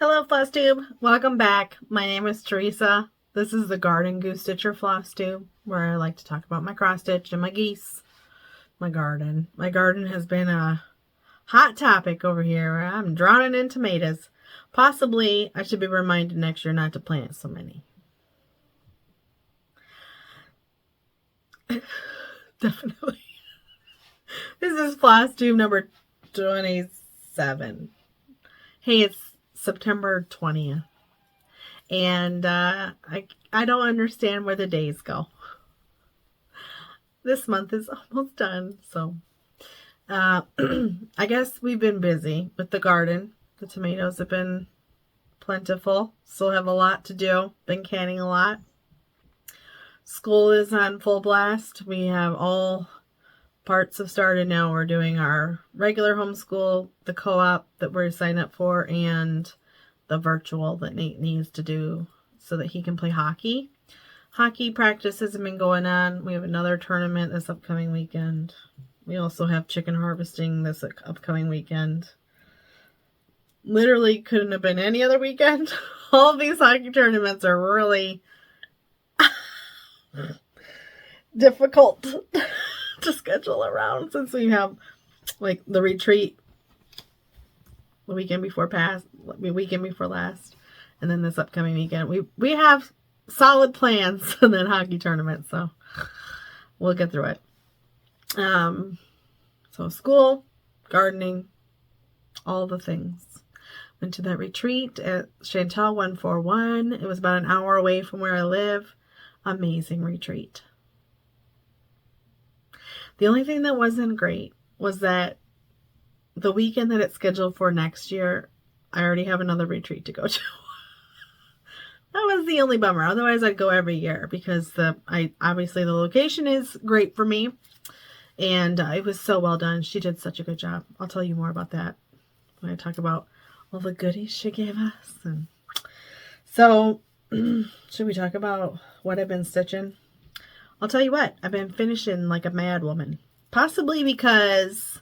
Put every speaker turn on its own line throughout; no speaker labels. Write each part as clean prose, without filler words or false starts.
Hello, Flosstube. Welcome back. My name is Teresa. This is the Garden Goose Stitcher Flosstube, where I like to talk about my cross stitch and my geese. My garden. My garden has been a hot topic over here. I'm drowning in tomatoes. Possibly, I should be reminded next year not to plant so many. Definitely. This is Flosstube number 27. Hey, it's September 20th. And I don't understand where the days go. This month is almost done, so I guess we've been busy with the garden. The tomatoes have been plentiful. Still have a lot to do. Been canning a lot. School is on full blast. We have all parts have started now. We're doing our regular homeschool, the co-op that we're signed up for, and the virtual that Nate needs to do so that he can play hockey. Hockey practices have been going on. We have another tournament this upcoming weekend. We also have chicken harvesting this upcoming weekend. Literally couldn't have been any other weekend. All of these hockey tournaments are really difficult to schedule around since we have like the retreat the weekend before last, and then this upcoming weekend we have solid plans and then hockey tournament, so we'll get through it. So school, gardening, all the things. Went to that retreat at Chantal 141. It was about an hour away from where I live. Amazing retreat. The only thing that wasn't great was that the weekend that it's scheduled for next year, I already have another retreat to go to. That was the only bummer. Otherwise, I'd go every year because obviously the location is great for me, and it was so well done. She did such a good job. I'll tell you more about that when I talk about all the goodies she gave us. And so, should we talk about what I've been stitching? I'll tell you what, I've been finishing like a mad woman. Possibly because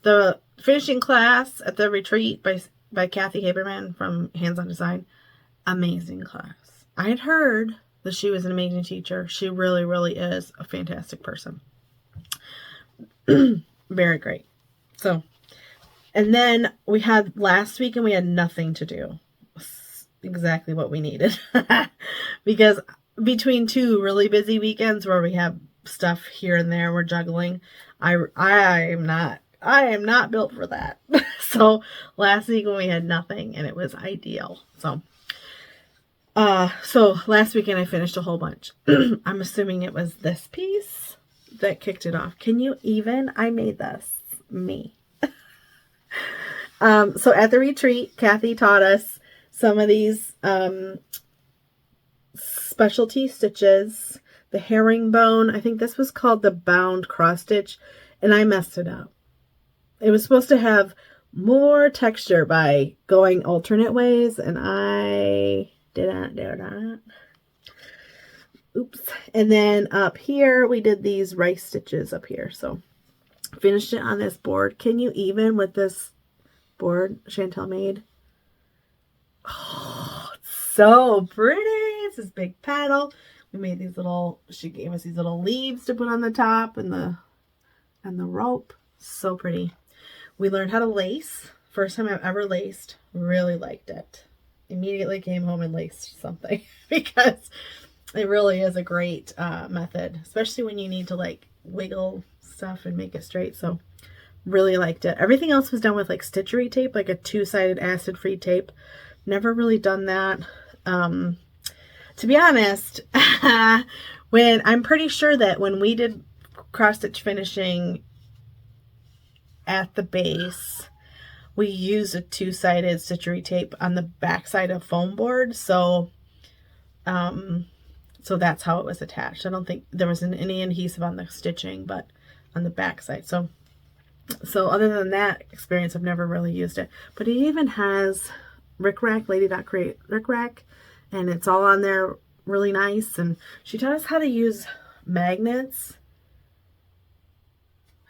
the finishing class at the retreat by Kathy Haberman from Hands on Design, amazing class. I had heard that she was an amazing teacher. She really, really is a fantastic person. Very great. So, and then we had last week and we had nothing to do. Exactly what we needed. Because between two really busy weekends where we have stuff here and there, we're juggling. I am not built for that. So last week when we had nothing, and it was ideal. So last weekend I finished a whole bunch. I'm assuming it was this piece that kicked it off. Can you even? I made this. Me. So at the retreat, Kathy taught us some of these specialty stitches. The herringbone, I think this was called the bound cross stitch, and I messed it up. It was supposed to have more texture by going alternate ways, and I didn't do that. Oops. And then up here, we did these rice stitches up here. So finished it on this board. Can you even with this board Chantal made? Oh, it's so pretty. It's this big paddle. We made these little, she gave us these little leaves to put on the top and the rope. So pretty. We learned how to lace. First time I've ever laced. Really liked it. Immediately came home and laced something because it really is a great method, especially when you need to like wiggle stuff and make it straight. So really liked it. Everything else was done with like stitchery tape, like a two-sided acid-free tape. Never really done that. To be honest, I'm pretty sure that when we did cross-stitch finishing at the base, we used a two-sided stitchery tape on the back side of foam board. So that's how it was attached. I don't think there was any adhesive on the stitching, but on the back side. So other than that experience, I've never really used it. But it even has rickrack, Lady.Create rickrack, and it's all on there really nice. And she taught us how to use magnets.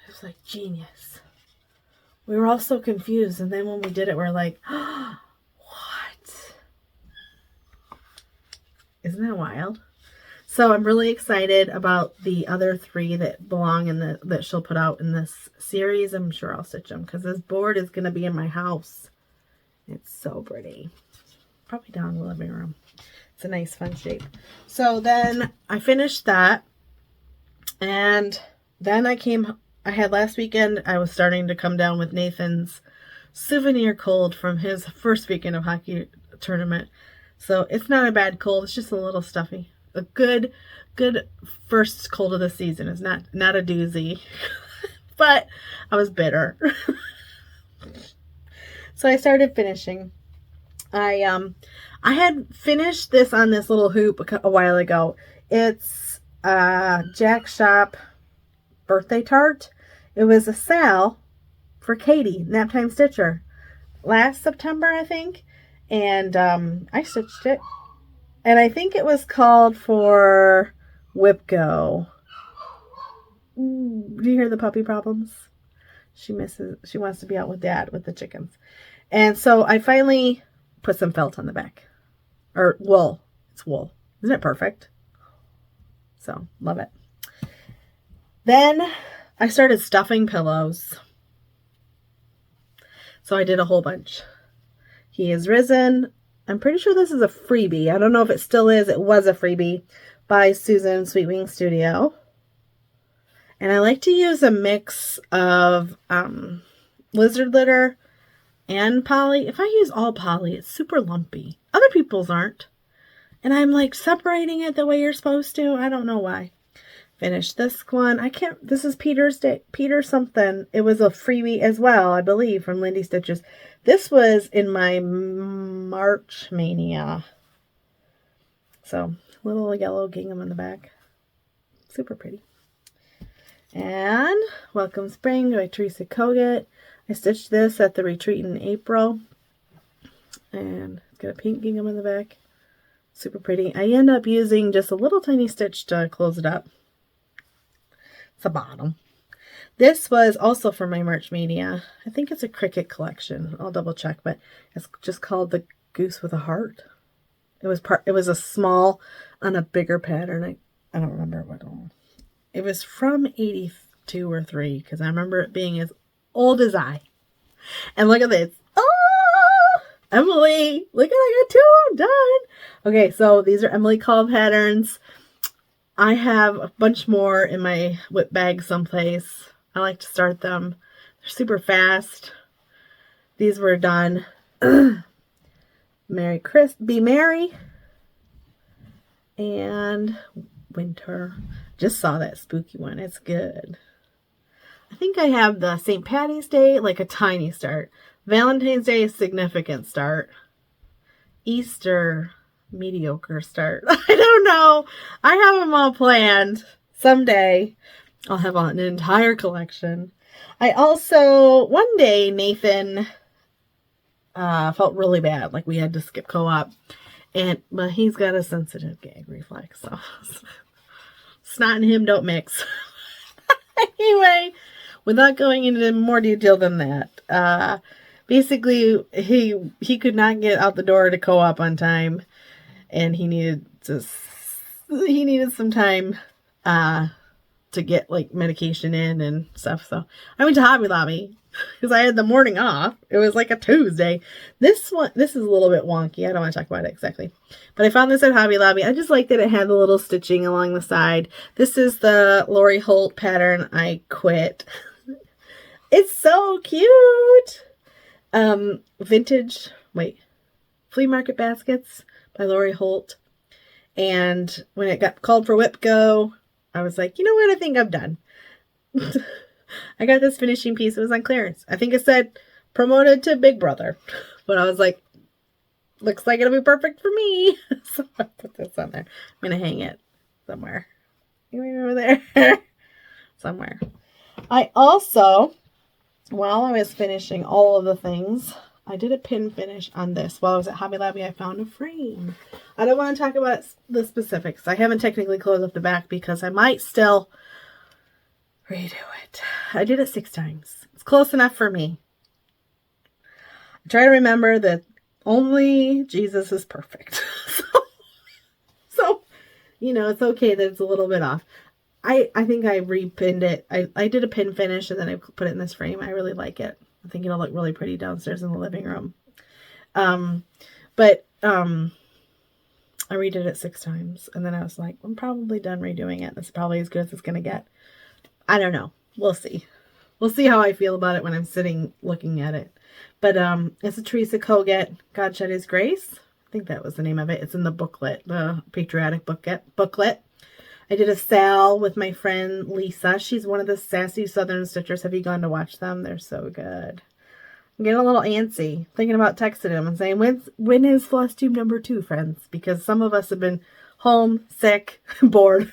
It was like genius. We were all so confused, and then when we did it, we're like, oh, Isn't that wild? So I'm really excited about the other 3 that belong in that she'll put out in this series. I'm sure I'll stitch them because this board is going to be in my house. It's so pretty. Probably down in the living room. It's a nice fun shape. So then I finished that, and then I had last weekend, I was starting to come down with Nathan's souvenir cold from his first weekend of hockey tournament. So it's not a bad cold. It's just a little stuffy. A good first cold of the season. It's not a doozy, but I was bitter. So I started finishing. I had finished this on this little hoop a while ago. It's Jack Shop birthday tart. It was a sale for Katie, Naptime Stitcher, last September, I think. And I stitched it. And I think it was called for WhipGo. Do you hear the puppy problems? She wants to be out with Dad with the chickens. And so I finally put some felt on the back. Or wool. It's wool. Isn't it perfect? So, love it. Then I started stuffing pillows. So I did a whole bunch. He is risen. I'm pretty sure this is a freebie. I don't know if it still is. It was a freebie by Susan Sweetwing Studio. And I like to use a mix of lizard litter and poly. If I use all poly, it's super lumpy. Other people's aren't. And I'm like separating it the way you're supposed to. I don't know why. Finished this one. This is Peter something. It was a freebie as well, I believe, from Lindy Stitches. This was in my March Mania. So, little yellow gingham on the back. Super pretty. And Welcome Spring by Teresa Kogut. I stitched this at the retreat in April. And it's got a pink gingham on the back. Super pretty. I end up using just a little tiny stitch to close it up. It's the bottom. This was also for my March Mania. I think it's a Cricut collection. I'll double check, but it's just called the Goose with a Heart. It was a small on a bigger pattern. I don't remember what one. It was from 82 or 3 because I remember it being as old as I. And look at this. Oh, Emily, look at I got 2 done. Okay, so these are Emily Call patterns. I have a bunch more in my whip bag someplace. I like to start them. They're super fast. These were done. Be Merry. And Winter. Just saw that spooky one. It's good. I think I have the St. Patty's Day, like a tiny start. Valentine's Day, significant start. Easter, mediocre start. I don't know. I have them all planned. Someday I'll have an entire collection. I also, one day, Nathan felt really bad. Like we had to skip co-op. But he's got a sensitive gag reflex. So snot and him don't mix. Anyway, without going into more detail than that, basically he could not get out the door to co-op on time, and he needed some time to get like medication in and stuff. So I went to Hobby Lobby because I had the morning off. It was like a Tuesday. This is a little bit wonky. I don't want to talk about it exactly. But I found this at Hobby Lobby. I just like that it had the little stitching along the side. This is the Lori Holt pattern I quit. It's so cute. Flea Market Baskets by Lori Holt. And when it got called for WhipGo, I was like, you know what? I think I'm done. I got this finishing piece. It was on clearance. I think it said promoted to Big Brother. But I was like, looks like it'll be perfect for me. So I put this on there. I'm going to hang it somewhere. Over there. Somewhere. I also, while I was finishing all of the things, I did a pin finish on this. While I was at Hobby Lobby, I found a frame. I don't want to talk about the specifics. I haven't technically closed up the back because I might still redo it. I did it 6 times. It's close enough for me. I try to remember that only Jesus is perfect. So you know, it's okay that it's a little bit off. I think I repinned it. I did a pin finish and then I put it in this frame. I really like it. I think it'll look really pretty downstairs in the living room. I redid it 6 times and then I was like, I'm probably done redoing it. That's probably as good as it's going to get. I don't know. We'll see. We'll see how I feel about it when I'm sitting looking at it. But it's a Teresa Kogut, God Shed His Grace. I think that was the name of it. It's in the booklet, the patriotic booklet. I did a sale with my friend Lisa. She's one of the sassy Southern Stitchers. Have you gone to watch them? They're so good. I'm getting a little antsy, thinking about texting him and saying, when is Flosstube number 2, friends? Because some of us have been home, sick, bored.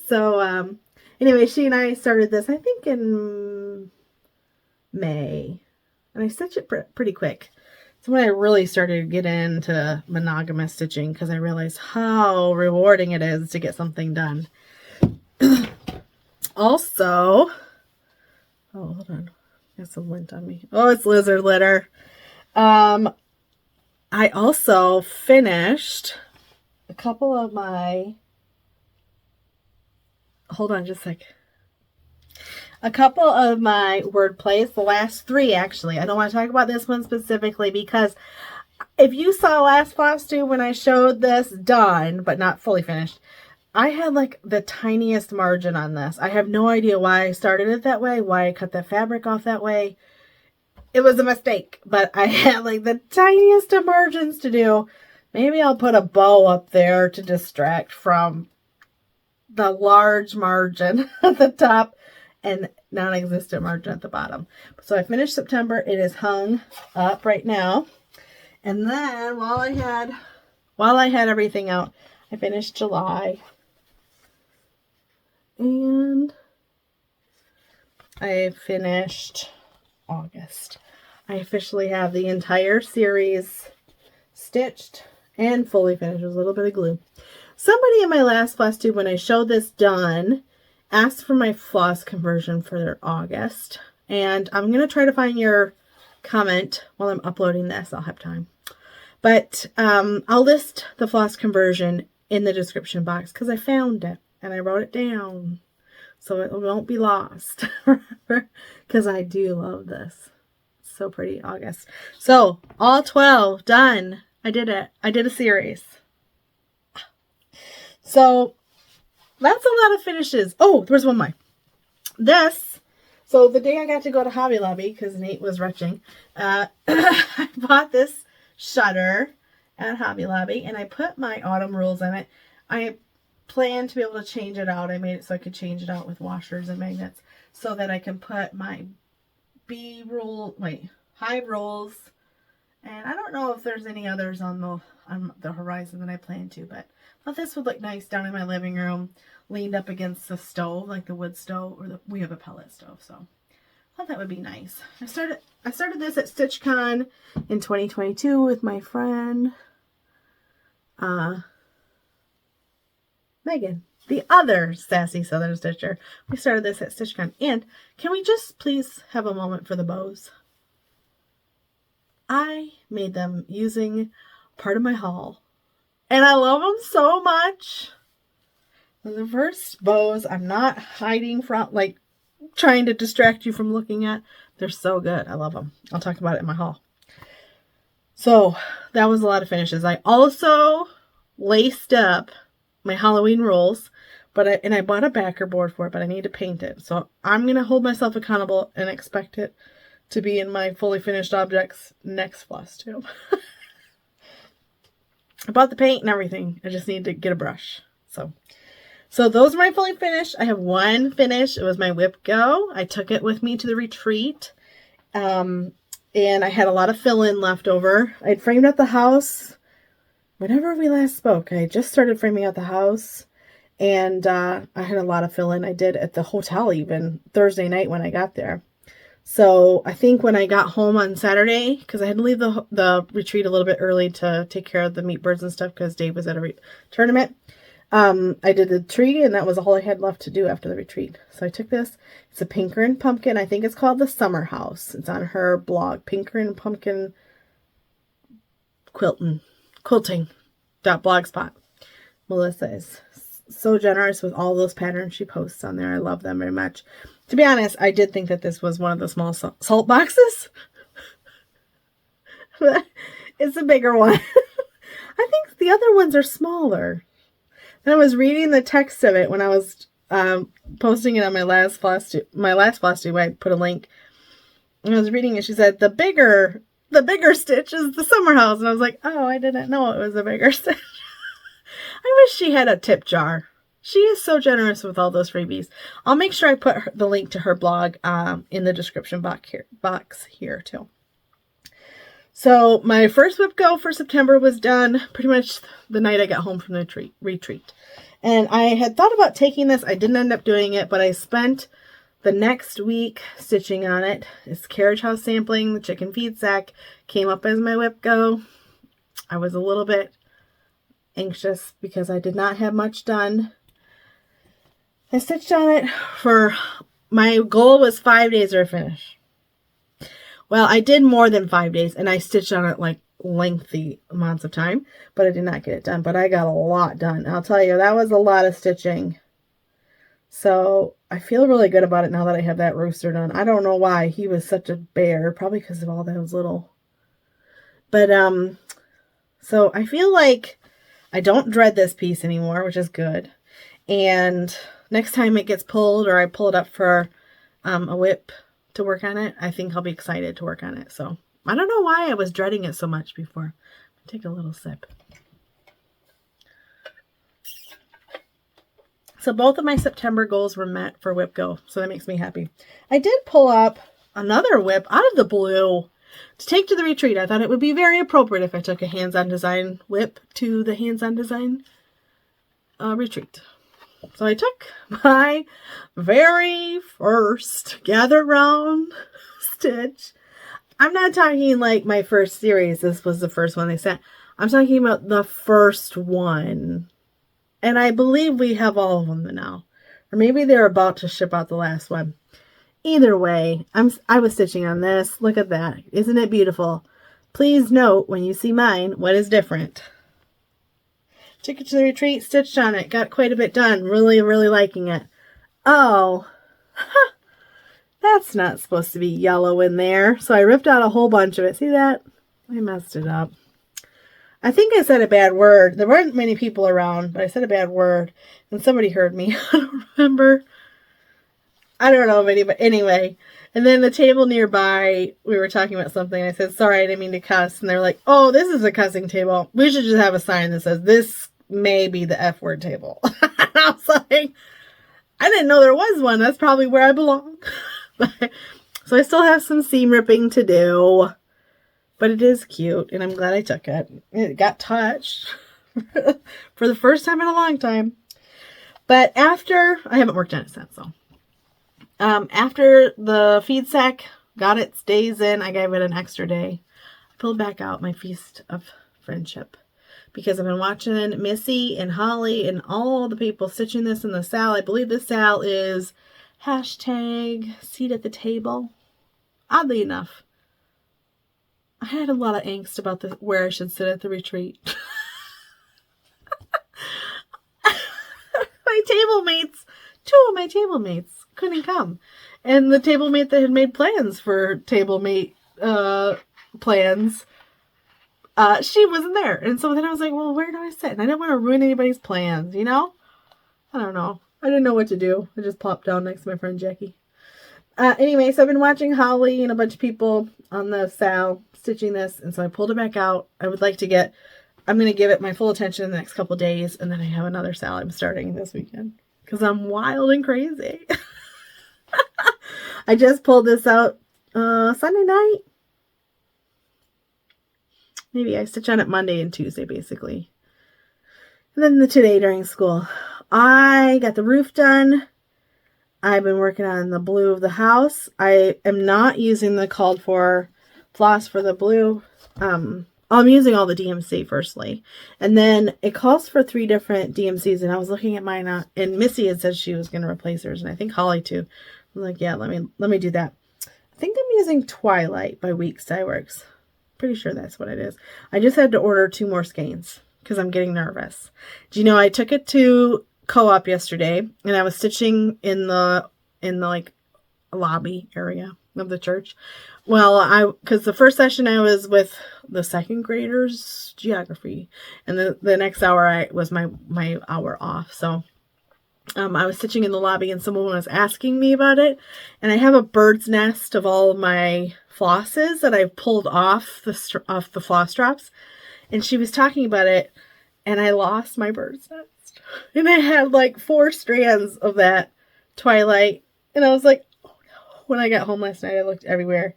So, anyway, she and I started this, I think, in May. And I stitch it pretty quick. So when I really started to get into monogamous stitching, because I realized how rewarding it is to get something done. Also, oh, hold on. Got some lint on me. Oh, it's lizard litter. I also finished a couple of my, hold on just a sec. A couple of my word plays, the last 3 actually. I don't want to talk about this one specifically because if you saw last Flosstube when I showed this done, but not fully finished, I had like the tiniest margin on this. I have no idea why I started it that way, why I cut the fabric off that way. It was a mistake, but I had like the tiniest of margins to do. Maybe I'll put a bow up there to distract from the large margin at the top and non-existent margin at the bottom. So I finished September. It is hung up right now. And then while I had everything out, I finished July. And I finished August. I officially have the entire series stitched and fully finished with a little bit of glue. Somebody in my last Flosstube, when I showed this done, asked for my floss conversion for their August. And I'm going to try to find your comment while I'm uploading this. I'll have time. But I'll list the floss conversion in the description box because I found it and I wrote it down. So it won't be lost. Because I do love this. It's so pretty, August. So all 12 done. I did it. I did a series. So that's a lot of finishes. Oh, there's one more. This, so the day I got to go to Hobby Lobby, because Nate was retching, I bought this shutter at Hobby Lobby, and I put my autumn rules in it. I plan to be able to change it out. I made it so I could change it out with washers and magnets, so that I can put my high rolls, and I don't know if there's any others on the horizon that I plan to, but I thought this would look nice down in my living room, leaned up against the stove, like the wood stove, or we have a pellet stove, so I thought that would be nice. I started this at StitchCon in 2022 with my friend Megan, the other sassy Southern Stitcher. We started this at StitchCon. And can we just please have a moment for the bows? I made them using part of my haul. And I love them so much. The first bows, I'm not hiding from, like, trying to distract you from looking at. They're so good. I love them. I'll talk about it in my haul. So that was a lot of finishes. I also laced up my Halloween rolls, but I bought a backer board for it, but I need to paint it. So I'm going to hold myself accountable and expect it to be in my fully finished objects next Flosstube. I bought the paint and everything. I just need to get a brush. So those are my fully finished. I have one finish. It was my WhipGo. I took it with me to the retreat. And I had a lot of fill-in left over. I'd framed out the house whenever we last spoke. I just started framing out the house. And I had a lot of fill-in. I did at the hotel even Thursday night when I got there. So I think when I got home on Saturday, because I had to leave the retreat a little bit early to take care of the meat birds and stuff because Dave was at a tournament. I did the tree, and that was all I had left to do after the retreat. So I took this. It's a Pinker N Punkin. I think it's called the Summer House. It's on her blog, Pinker N Punkin Quilting.blogspot. Melissa is so generous with all those patterns she posts on there. I love them very much. To be honest, I did think that this was one of the small salt boxes. It's a bigger one. I think the other ones are smaller. And I was reading the text of it when I was posting it on my last Flosstube. I put a link. And I was reading it. She said, the bigger stitch is the summer house. And I was like, oh, I didn't know it was a bigger stitch. I wish she had a tip jar. She is so generous with all those freebies. I'll make sure I put the link to her blog in the description box here too. So my first WhipGo for September was done pretty much the night I got home from the retreat. And I had thought about taking this. I didn't end up doing it, but I spent the next week stitching on it. It's Carriage House sampling. The chicken feed sack came up as my WhipGo. I was a little bit anxious because I did not have much done. I stitched on it for, my goal was 5 days or finish. Well, I did more than 5 days, and I stitched on it like lengthy amounts of time, but I did not get it done. But I got a lot done. I'll tell you, that was a lot of stitching. So I feel really good about it now that I have that rooster done. I don't know why he was such a bear, probably because of all those little. But so I feel like I don't dread this piece anymore, which is good. And next time it gets pulled or I pull it up for a whip to work on it, I think I'll be excited to work on it. So I don't know why I was dreading it so much before. Take a little sip. So both of my September goals were met for WhipGo, so that makes me happy. I did pull up another whip out of the blue to take to the retreat. I thought it would be very appropriate if I took a hands-on design whip to the hands-on design retreat. So I took my very first gather round stitch. I'm not talking like my first series. This was the first one they sent. I'm talking about the first one. And I believe we have all of them now. Or maybe they're about to ship out the last one. Either way, I was stitching on this. Look at that. Isn't it beautiful? Please note when you see mine, what is different. Took it to the retreat, stitched on it, got quite a bit done. Really, really liking it. Oh, that's not supposed to be yellow in there. So I ripped out a whole bunch of it. See that? I messed it up. I think I said a bad word. There weren't many people around, but I said a bad word. And somebody heard me. I don't remember. I don't know if anybody. Anyway. And then the table nearby, we were talking about something. I said, sorry, I didn't mean to cuss. And they're like, oh, this is a cussing table. We should just have a sign that says, this may be the F word table. I was like, I didn't know there was one. That's probably where I belong. So I still have some seam ripping to do. But it is cute, and I'm glad I took it. It got touched for the first time in a long time. But after, I haven't worked on it since, so. After the feed sack got its days in, I gave it an extra day. I pulled back out my Feast of Friendship because I've been watching Missy and Holly and all the people stitching this in the Sal. I believe the Sal is hashtag seat at the table. Oddly enough, I had a lot of angst about where I should sit at the retreat. My table mates, two of my table mates couldn't come. And the table mate that had made plans for table mate plans, she wasn't there. And so then I was like, well, where do I sit? And I didn't want to ruin anybody's plans, you know? I don't know. I didn't know what to do. I just plopped down next to my friend Jackie. Anyway, so I've been watching Holly and a bunch of people on the Sal stitching this, and so I pulled it back out. I'm going to give it my full attention in the next couple days, and then I have another Sal I'm starting this weekend, because I'm wild and crazy. I just pulled this out Sunday night. Maybe I stitch on it Monday and Tuesday, basically. And then today during school. I got the roof done. I've been working on the blue of the house. I am not using the called for floss for the blue. I'm using all the DMC firstly. And then it calls for 3 different DMCs. And I was looking at mine and Missy had said she was going to replace hers. And I think Holly too. I'm like, yeah, let me do that. I think I'm using Twilight by Weeks Dye Works. Pretty sure that's what it is. I just had to order 2 more skeins because I'm getting nervous. Do you know I took it to Co-op yesterday, and I was stitching in the like lobby area of the church. Well, because the first session I was with the second graders geography, and the next hour was my hour off. So I was stitching in the lobby, and someone was asking me about it, and I have a bird's nest of all of my flosses that I've pulled off the floss drops, and she was talking about it, and I lost my bird's nest, and I had like 4 strands of that Twilight, and I was like, oh no. When I got home last night, I looked everywhere,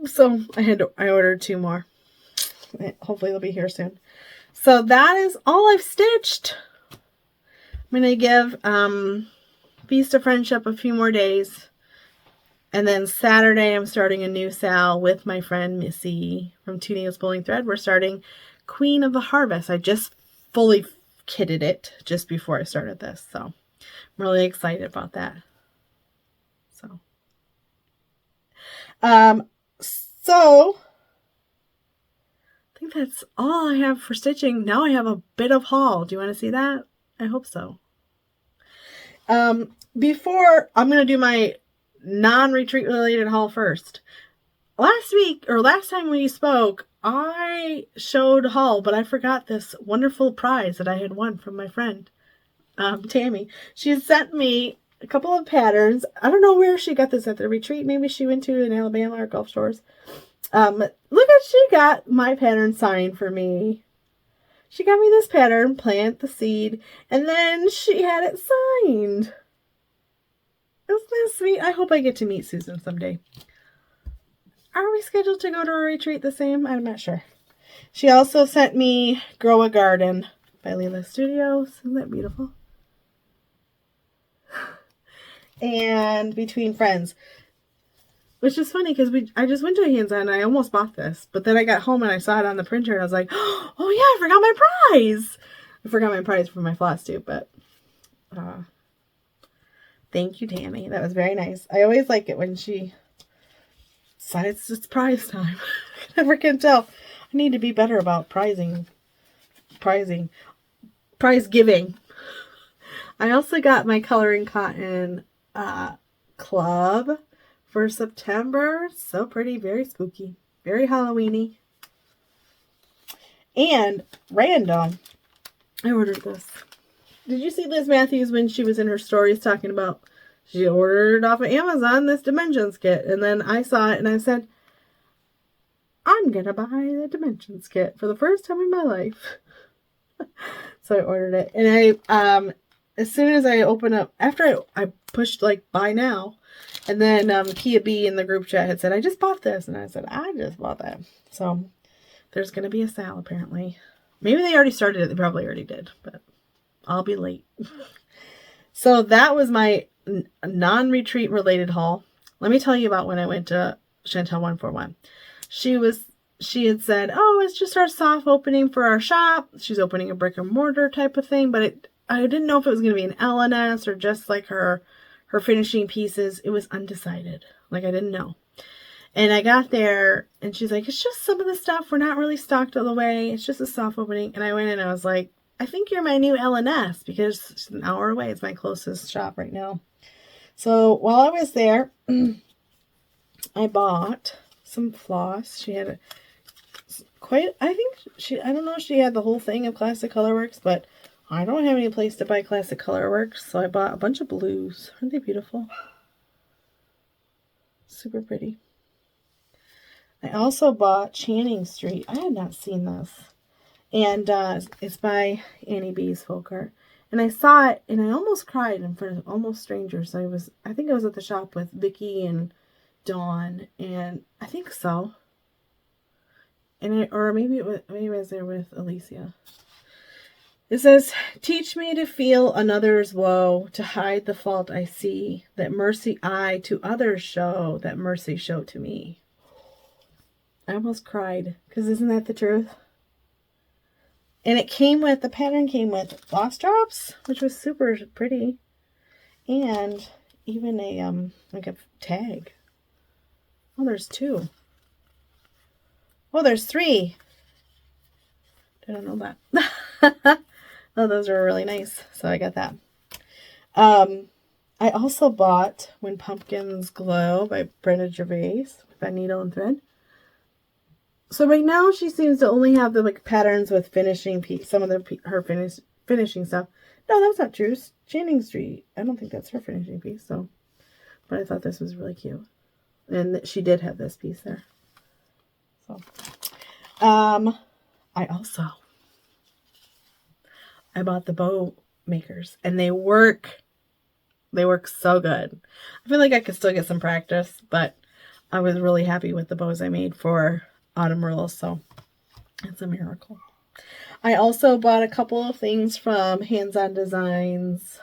so I ordered 2 more. Hopefully they'll be here soon. So that is all I've stitched. I'm going to give Feast of Friendship a few more days. And then Saturday, I'm starting a new sal with my friend Missy from Two Needles Pulling Thread. We're starting Queen of the Harvest. I just fully kitted it just before I started this. So I'm really excited about that. So I think that's all I have for stitching. Now I have a bit of haul. Do you want to see that? I hope so. Before, I'm going to do my non-retreat related haul first. Last time we spoke, I showed haul, but I forgot this wonderful prize that I had won from my friend, Tammy. She sent me a couple of patterns. I don't know where she got this at the retreat. Maybe she went to in Alabama or Gulf Shores. Look at, she got my pattern signed for me. She got me this pattern, Plant the Seed, and then she had it signed. Isn't that sweet? I hope I get to meet Susan someday. Are we scheduled to go to a retreat the same? I'm not sure. She also sent me Grow a Garden by Leela Studios. Isn't that beautiful? And Between Friends. Which is funny because I just went to a hands-on and I almost bought this. But then I got home and I saw it on the printer and I was like, oh yeah, I forgot my prize. I forgot my prize for my Flosstube, but thank you, Tammy. That was very nice. I always like it when she decides it's prize time. I never can tell. I need to be better about prize giving. I also got my Coloring Cotton club for September. So pretty, very spooky, very Halloweeny. And random, I ordered this. Did you see Liz Matthews when she was in her stories talking about she ordered off of Amazon this Dimensions kit? And then I saw it and I said, I'm going to buy the Dimensions kit for the first time in my life. So I ordered it. And I, as soon as I opened up, after I pushed like buy now, and then Kia B in the group chat had said, I just bought this. And I said, I just bought that. So there's going to be a sale apparently. Maybe they already started it. They probably already did, but I'll be late. So that was my non-retreat related haul. Let me tell you about when I went to Chantel 141. She had said, oh, it's just our soft opening for our shop. She's opening a brick and mortar type of thing, but I didn't know if it was going to be an LNS or just like her finishing pieces. It was undecided. Like I didn't know. And I got there and she's like, it's just some of the stuff. We're not really stocked all the way. It's just a soft opening. And I went in and I was like, I think you're my new LNS because it's an hour away. It's my closest shop right now. So while I was there, I bought some floss. She had I don't know if she had the whole thing of Classic Colorworks, but I don't have any place to buy Classic Colorworks, so I bought a bunch of blues. Aren't they beautiful? Super pretty. I also bought Channing Street. I had not seen this. And it's by Annie B's folk art. And I saw it, and I almost cried in front of almost strangers. I think I was at the shop with Vicky and Dawn, and I think so. And maybe I was there with Alicia. It says, teach me to feel another's woe, to hide the fault I see, that mercy I to others show, that mercy show to me. I almost cried, because isn't that the truth? And the pattern came with floss drops, which was super pretty. And even a, like a tag. Oh, there's 2. Oh, there's 3. I don't know that. Oh, those are really nice. So I got that. I also bought When Pumpkins Glow by Brenda Gervais with that needle and thread. So right now she seems to only have the like patterns with finishing piece, some of her finishing stuff. No, that's not true. Channing Street. I don't think that's her finishing piece. So, but I thought this was really cute, and she did have this piece there. So, I bought the bow makers, and they work so good. I feel like I could still get some practice, but I was really happy with the bows I made for Autumn Rules, so it's a miracle. I also bought a couple of things from Hands On Designs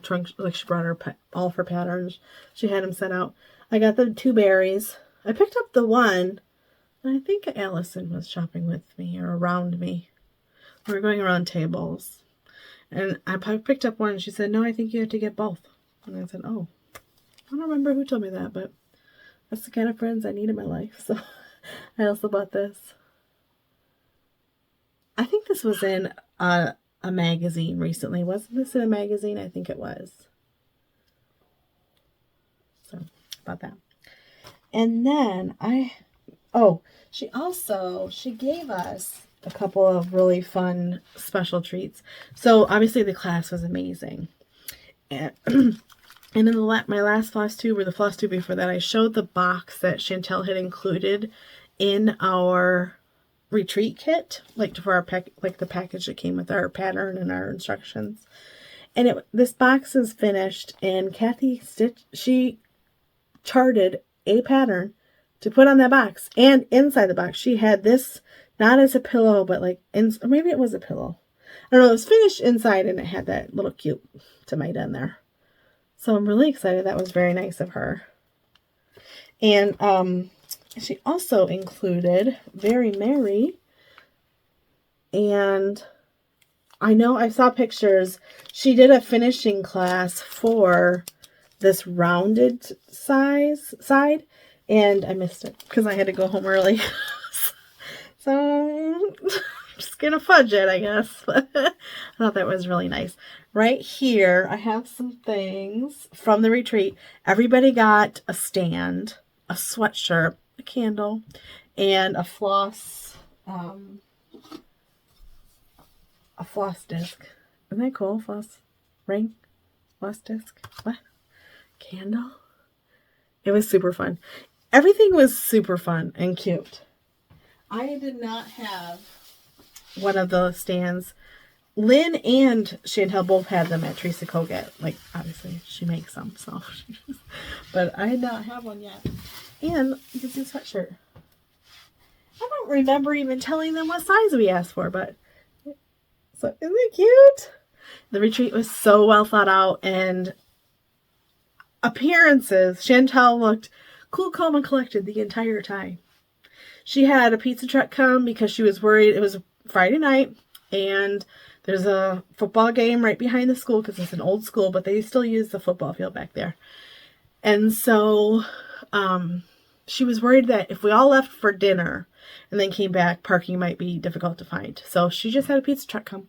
trunk. Like, she brought all of her patterns. She had them set out. I got the 2 berries. I picked up the one, and I think Allison was shopping with me or around me. We were going around tables, and I picked up one, and she said, "No, I think you have to get both." And I said, "Oh, I don't remember who told me that, but that's the kind of friends I need in my life." So I also bought this. I think this was in a magazine recently. Wasn't this in a magazine? I think it was. So, bought that. And then she gave us a couple of really fun special treats. So, obviously the class was amazing. And in my last Flosstube, or the Flosstube before that, I showed the box that Chantel had included in our retreat kit, like for our like the package that came with our pattern and our instructions. And this box is finished, and Kathy she charted a pattern to put on that box, and inside the box she had this, not as a pillow, but like maybe it was a pillow. I don't know. It was finished inside, and it had that little cute tomato in there. So I'm really excited. That was very nice of her. And she also included Very Merry. And I know I saw pictures. She did a finishing class for this rounded side. And I missed it because I had to go home early. So I'm just going to fudge it, I guess. I thought that was really nice. Right here, I have some things from the retreat. Everybody got a stand, a sweatshirt, a candle, and a floss disc. Isn't that cool? Floss ring, floss disc, what? Candle. It was super fun. Everything was super fun and cute. I did not have one of the stands. Lynn and Chantel both had them at Teresa Kogut. Like, obviously, she makes them, so. But I did not have one yet. And you can see the sweatshirt. I don't remember even telling them what size we asked for, but so isn't it cute? The retreat was so well thought out, and appearances, Chantel looked cool, calm, and collected the entire time. She had a pizza truck come because she was worried. It was Friday night, and there's a football game right behind the school because it's an old school, but they still use the football field back there. And so she was worried that if we all left for dinner and then came back, parking might be difficult to find. So she just had a pizza truck come.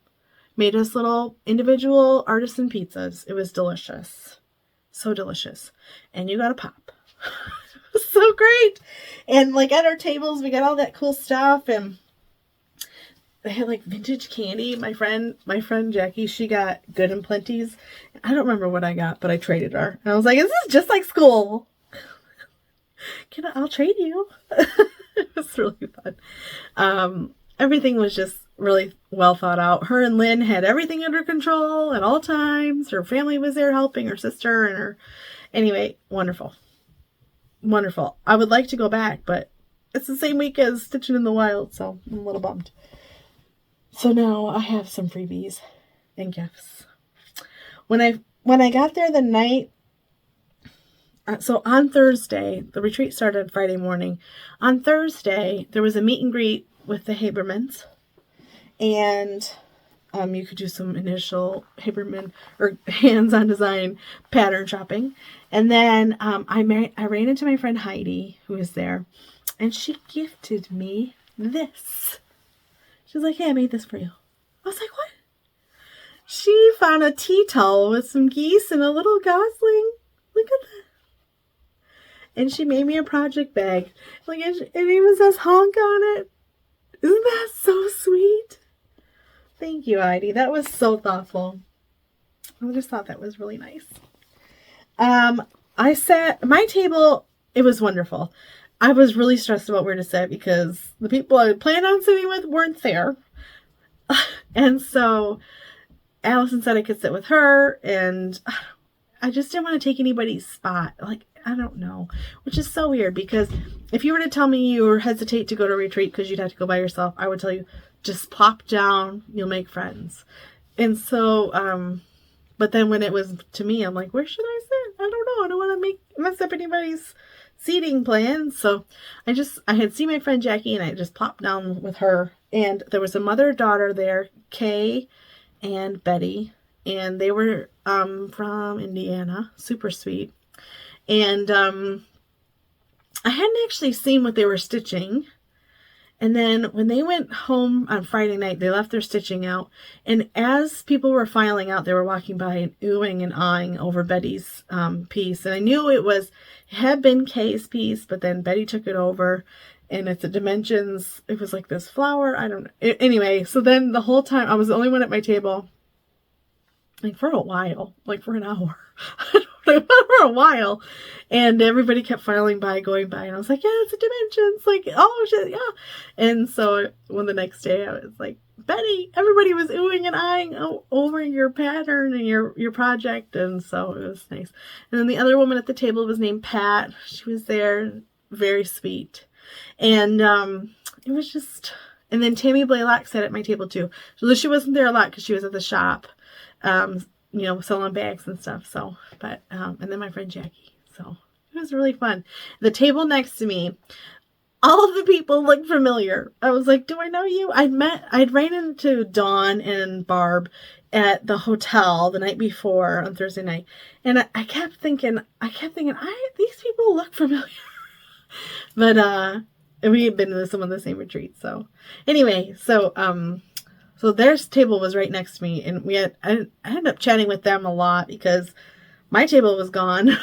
Made us little individual artisan pizzas. It was delicious. So delicious. And you got a pop. So great. And like at our tables, we got all that cool stuff, and they had like vintage candy. My friend Jackie, she got Good and Plenty's. I don't remember what I got, but I traded her. And I was like, this is just like school. I'll trade you. It was really fun. Everything was just really well thought out. Her and Lynn had everything under control at all times. Her family was there helping, her sister and her. Anyway, wonderful. Wonderful. I would like to go back, but it's the same week as Stitching in the Wild, so I'm a little bummed. So now I have some freebies and gifts. When I got there the night, so on Thursday, the retreat started Friday morning. On Thursday, there was a meet and greet with the Habermans, and you could do some initial Haberman or hands-on design pattern shopping. And then I ran into my friend Heidi, who was there, and she gifted me this. She's like, hey, I made this for you. I was like, what? She found a tea towel with some geese and a little gosling. Look at that. And she made me a project bag. Like, and it even says honk on it. Isn't that so sweet? Thank you, Heidi. That was so thoughtful. I just thought that was really nice. I sat, my table, it was wonderful. I was really stressed about where to sit because the people I had planned on sitting with weren't there. And so Allison said I could sit with her, and I just didn't want to take anybody's spot. Like, I don't know, which is so weird because if you were to tell me you were hesitate to go to retreat because you'd have to go by yourself, I would tell you, just plop down, you'll make friends. And so, but then when it was to me, I'm like, where should I sit? I don't know. I don't want to mess up anybody's seating plans. So I had seen my friend Jackie, and I just plopped down with her. And there was a mother-daughter there, Kay and Betty, and they were from Indiana. Super sweet. And I hadn't actually seen what they were stitching. And then when they went home on Friday night, they left their stitching out. And as people were filing out, they were walking by and oohing and ahhing over Betty's piece. And I knew it had been Kay's piece, but then Betty took it over. And it's a dimensions. It was like this flower. I don't know. Anyway, so then the whole time, I was the only one at my table. Like for a while. Like for an hour. For a while. And everybody kept filing by, going by. And I was like, yeah, it's a dimensions. Like, oh, shit, yeah. And so when the next day I was like, Betty, everybody was oohing and eyeing over your pattern and your project. And so it was nice. And then the other woman at the table was named Pat. She was there. Very sweet. And it was just... And then Tammy Blaylock sat at my table too. So she wasn't there a lot because she was at the shop. You know, selling bags and stuff. So, but, and then my friend Jackie. So it was really fun. The table next to me, all of the people looked familiar. I was like, do I know you? I'd ran into Dawn and Barb at the hotel the night before on Thursday night. And I kept thinking, these people look familiar. But, we had been to some of the same retreats. So anyway, so their table was right next to me, and I ended up chatting with them a lot because my table was gone.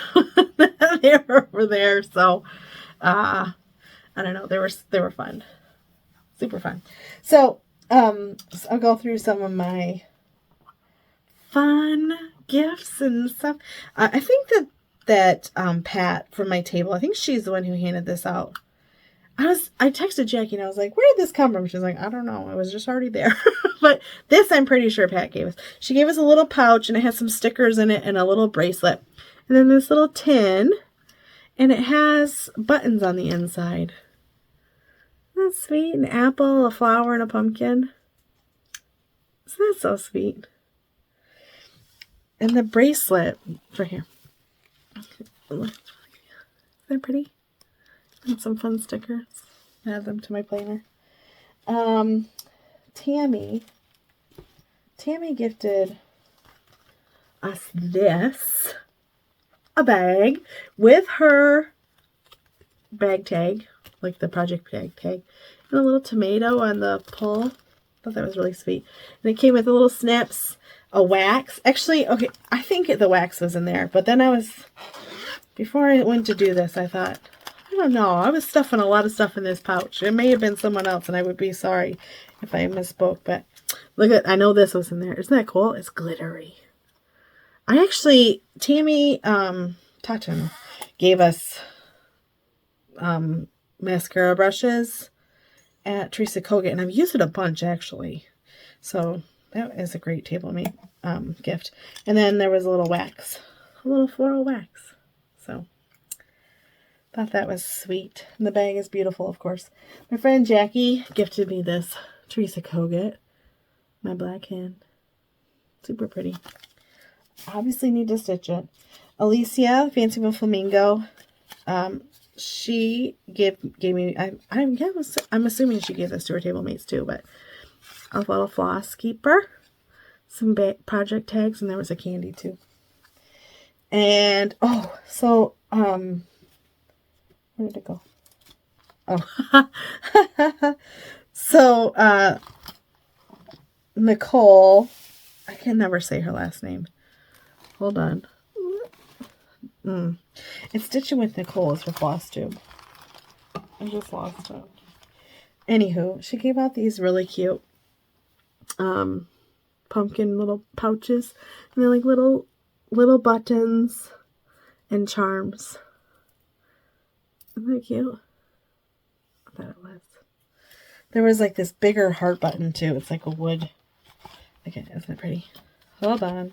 They were over there, so I don't know. They were fun, super fun. So I'll go through some of my fun gifts and stuff. I think that Pat from my table, I think she's the one who handed this out. I texted Jackie and I was like, where did this come from? She's like, I don't know. It was just already there. But this I'm pretty sure Pat gave us. She gave us a little pouch and it has some stickers in it and a little bracelet. And then this little tin. And it has buttons on the inside. That's sweet. An apple, a flower, and a pumpkin. Isn't that so sweet? And the bracelet for here. Isn't that pretty? And some fun stickers. Add them to my planner. Tammy gifted us this. A bag with her bag tag. Like the project bag tag. And a little tomato on the pull. I thought that was really sweet. And it came with a little snips. A wax. Actually, okay, I think the wax was in there. But then before I went to do this, I thought... I don't know. I was stuffing a lot of stuff in this pouch. It may have been someone else, and I would be sorry if I misspoke. But look I know this was in there. Isn't that cool? It's glittery. Tammy Tatum gave us mascara brushes at Teresa Kogut, and I've used it a bunch, actually. So that is a great table mate gift. And then there was a little wax. A little floral wax. So... thought that was sweet. And the bag is beautiful, of course. My friend Jackie gifted me this Teresa Kogut. My black hand. Super pretty. Obviously need to stitch it. Alicia, Fanciful Flamingo. She gave me... I'm assuming she gave this to her table mates too, but a little floss keeper. Some project tags, and there was a candy too. And, where did it go? Oh. So, Nicole. I can never say her last name. Hold on. It's Stitching with Nicole is her Flosstube. I just lost it. Anywho, she gave out these really cute pumpkin little pouches. And they're like little buttons and charms. Isn't that cute? I thought it was. There was like this bigger heart button too. It's like a wood. Okay, isn't it pretty? Hold on.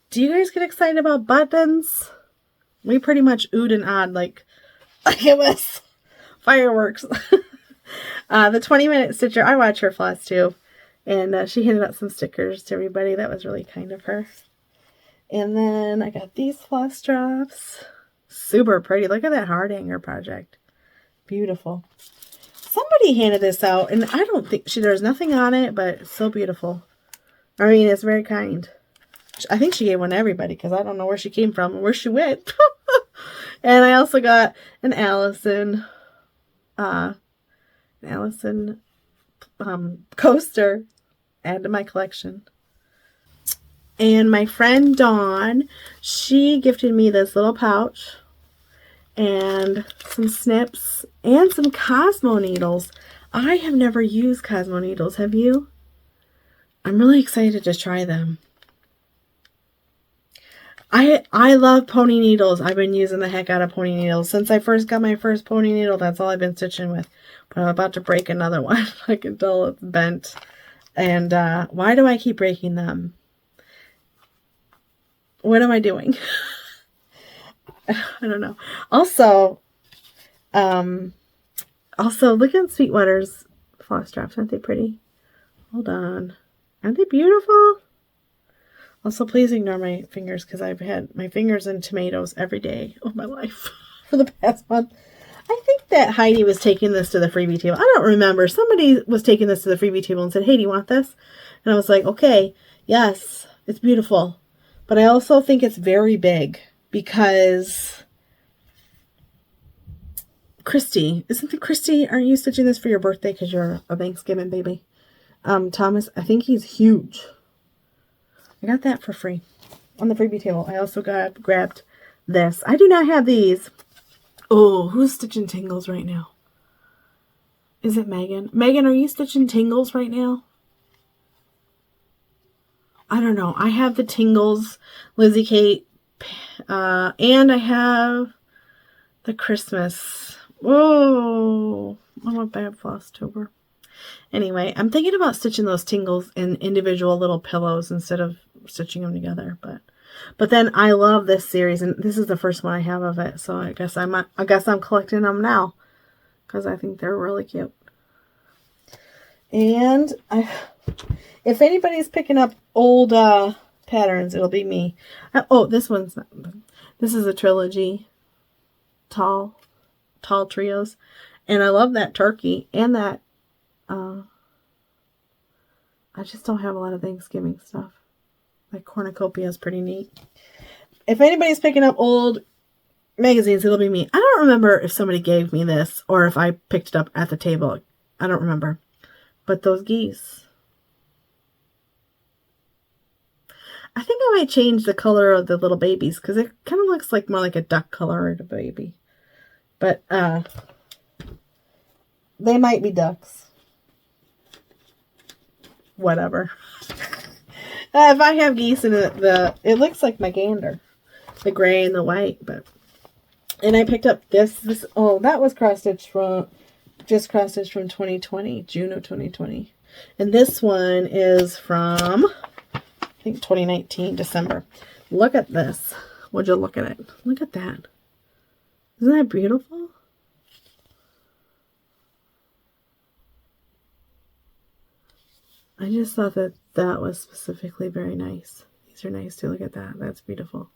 Do you guys get excited about buttons? We pretty much oohed and awed like it was fireworks. The 20-minute stitcher, I watch her floss too. And she handed out some stickers to everybody. That was really kind of her. And then I got these floss drops. Super pretty. Look at that heart hanger project. Beautiful. Somebody handed this out, and I don't think there's nothing on it, but it's so beautiful. I mean, it's very kind. I think she gave one to everybody because I don't know where she came from or where she went. And I also got an Allison coaster. Add to my collection. And my friend Dawn, she gifted me this little pouch and some snips and some Cosmo needles. I have never used Cosmo needles. Have you? I'm really excited to try them. I love pony needles. I've been using the heck out of pony needles. Since I first got my first pony needle, that's all I've been stitching with. But I'm about to break another one. I can tell it's bent. And why do I keep breaking them? What am I doing? I don't know. Also, look at Sweetwater's floss drops. Aren't they pretty? Hold on. Aren't they beautiful? Also, please ignore my fingers because I've had my fingers in tomatoes every day of my life for the past month. I think that Heidi was taking this to the freebie table. I don't remember. Somebody was taking this to the freebie table and said, hey, do you want this? And I was like, okay, yes, it's beautiful. But I also think it's very big because Christy, aren't you stitching this for your birthday because you're a Thanksgiving baby? Thomas, I think he's huge. I got that for free on the freebie table. I also grabbed this. I do not have these. Oh, who's stitching tingles right now? Is it Megan? Megan, are you stitching tingles right now? I don't know. I have the tingles, Lizzie Kate, and I have the Christmas. Whoa, I'm a bad Flosstuber. Anyway, I'm thinking about stitching those tingles in individual little pillows instead of stitching them together. But then I love this series, and this is the first one I have of it. So I guess I'm collecting them now because I think they're really cute. And if anybody's picking up old patterns, it'll be me. This is a trilogy, tall trios, and I love that turkey and that. I just don't have a lot of Thanksgiving stuff. Like cornucopia is pretty neat. If anybody's picking up old magazines, it'll be me. I don't remember if somebody gave me this or if I picked it up at the table. I don't remember. But those geese. I think I might change the color of the little babies because it kind of looks like more like a duck color or a baby. But they might be ducks. Whatever. If I have geese in it looks like my gander, the gray and the white. And I picked up this. That was cross stitch from 2020, June of 2020, and this one is from I think 2019 December. Look at this. Would you look at it? Look at that. Isn't that beautiful? I just thought that was specifically very nice. These are nice too. Look at that. That's beautiful.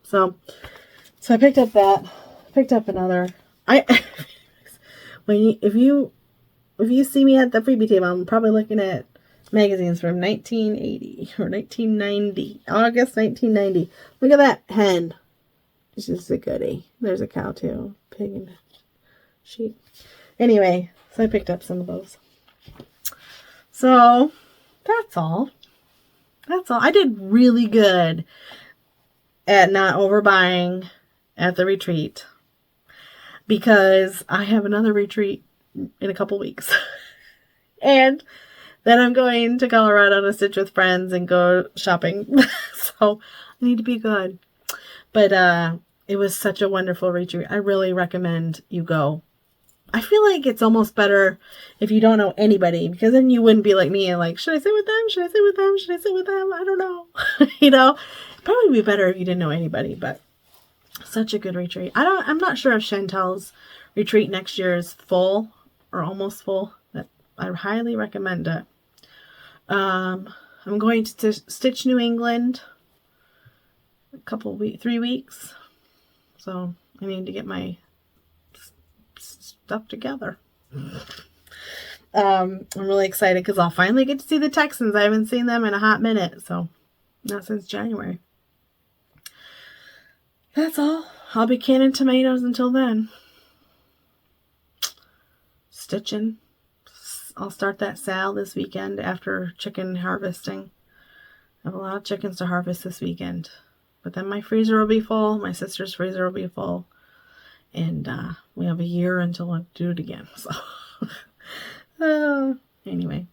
So I picked up that. Picked up another. If you see me at the freebie table, I'm probably looking at magazines from 1980 or 1990. August 1990. Look at that hen. It's just a goodie. There's a cow too. Pig and sheep. Anyway, so I picked up some of those. So that's all. That's all. I did really good at not overbuying at the retreat because I have another retreat in a couple weeks. And then I'm going to Colorado to stitch with friends and go shopping. So I need to be good. But it was such a wonderful retreat. I really recommend you go. I feel like it's almost better if you don't know anybody, because then you wouldn't be like me and like, should I sit with them? Should I sit with them? Should I sit with them? I don't know. You know, it'd probably be better if you didn't know anybody, but such a good retreat. I'm not sure if Chantel's retreat next year is full or almost full, but I highly recommend it. I'm going to Stitch New England a couple weeks, 3 weeks. So I need to get my stuff together. I'm really excited because I'll finally get to see the Texans. I haven't seen them in a hot minute, so not since January. That's all. I'll be canning tomatoes until then. Stitching. I'll start that sale this weekend after chicken harvesting. I have a lot of chickens to harvest this weekend. But then my freezer will be full. My sister's freezer will be full. And we have a year until I do it again. So, anyway.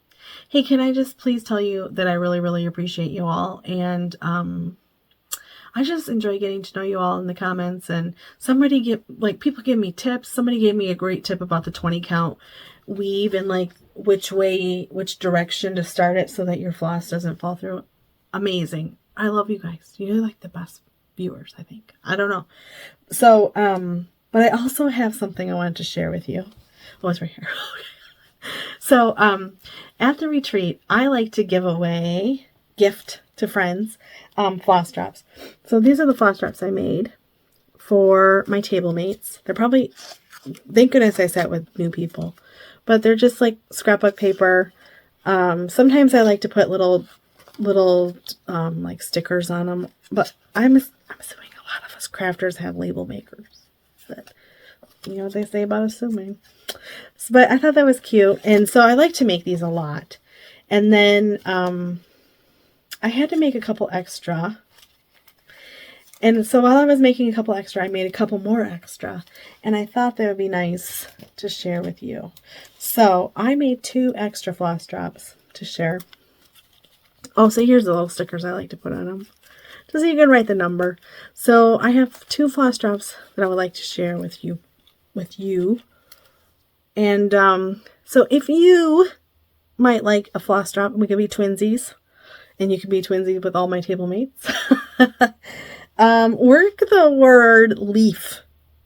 Hey, can I just please tell you that I really, really appreciate you all. And I just enjoy getting to know you all in the comments. And people give me tips. Somebody gave me a great tip about the 20 count weave and like which direction to start it so that your floss doesn't fall through. Amazing. I love you guys. You're like the best viewers, I think. I don't know. So, but I also have something I wanted to share with you. Oh, it's right here. So, at the retreat, I like to gift to friends, floss drops. So these are the floss drops I made for my table mates. They're probably, thank goodness I sat with new people, but they're just like scrapbook paper. Sometimes I like to put little like stickers on them, but I'm assuming a lot of us crafters have label makers. But you know what they say about assuming. But I thought that was cute, and so I like to make these a lot. And then I had to make a couple extra. And so while I was making a couple extra, I made a couple more extra. And I thought that would be nice to share with you. So I made 2 extra floss drops to share. Oh, so here's the little stickers I like to put on them. Just so you can write the number. So I have 2 floss drops that I would like to share with you. And so if you might like a floss drop, we could be twinsies. And you can be twinsies with all my table mates. Work the word leaf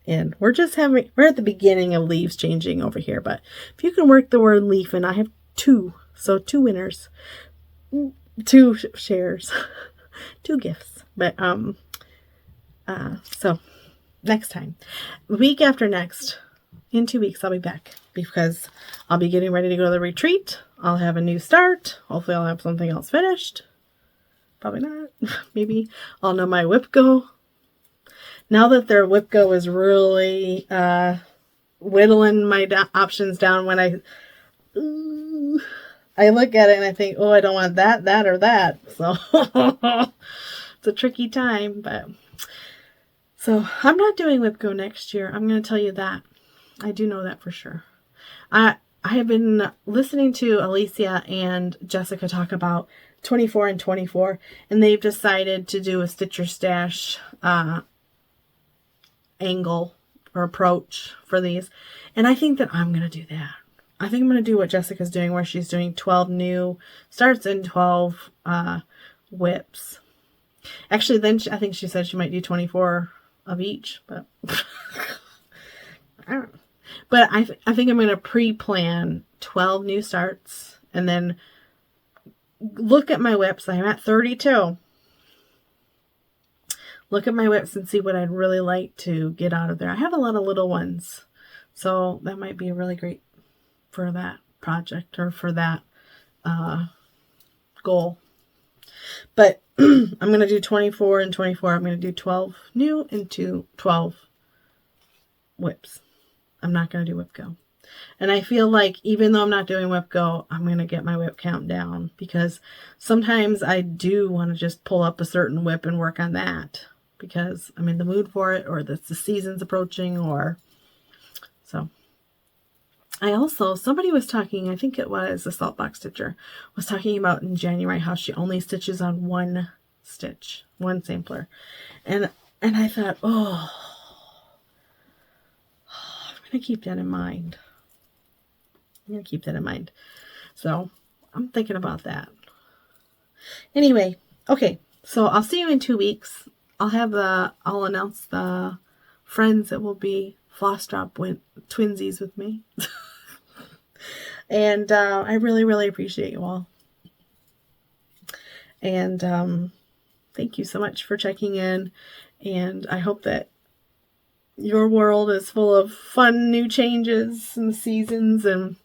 in. We're at the beginning of leaves changing over here. But if you can work the word leaf in, I have 2. So 2 winners. 2 shares. 2 gifts. But so next time, week after next, in 2 weeks I'll be back because I'll be getting ready to go to the retreat. I'll have a new start. Hopefully I'll have something else finished. Probably not. Maybe I'll know my WhipGo. Now that their WhipGo is really whittling my options down when I look at it and I think, oh, I don't want that, or that. So it's a tricky time, but so I'm not doing WhipGo next year. I'm going to tell you that. I do know that for sure. I have been listening to Alicia and Jessica talk about 24 and 24, and they've decided to do a Stitch Your Stash angle or approach for these. And I think that I'm going to do that. I think I'm going to do what Jessica's doing, where she's doing 12 new starts and 12 whips. Actually, then I think she said she might do 24 of each, but I don't know. But I think I'm going to pre-plan 12 new starts and then look at my whips. I'm at 32. Look at my whips and see what I'd really like to get out of there. I have a lot of little ones, so that might be really great for that project or for that goal. But I'm going to do 24 and 24. I'm going to do 12 new and 12 whips. I'm not going to do WhipGo. And I feel like even though I'm not doing WhipGo, I'm going to get my whip count down, because sometimes I do want to just pull up a certain whip and work on that because I'm in the mood for it, or the season's approaching, or so. I also, somebody was talking, I think it was a Saltbox Stitcher, was talking about in January how she only stitches on one stitch, one sampler. And I thought, oh, I'm going to keep that in mind. I'm going to keep that in mind. So I'm thinking about that. Anyway, okay, so I'll see you in 2 weeks. I'll announce the friends that will be Flosstube twinsies with me. And I really, really appreciate you all. And thank you so much for checking in. And I hope that your world is full of fun new changes in the seasons and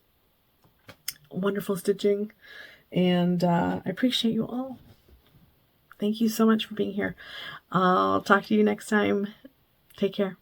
wonderful stitching. And I appreciate you all. Thank you so much for being here. I'll talk to you next time. Take care.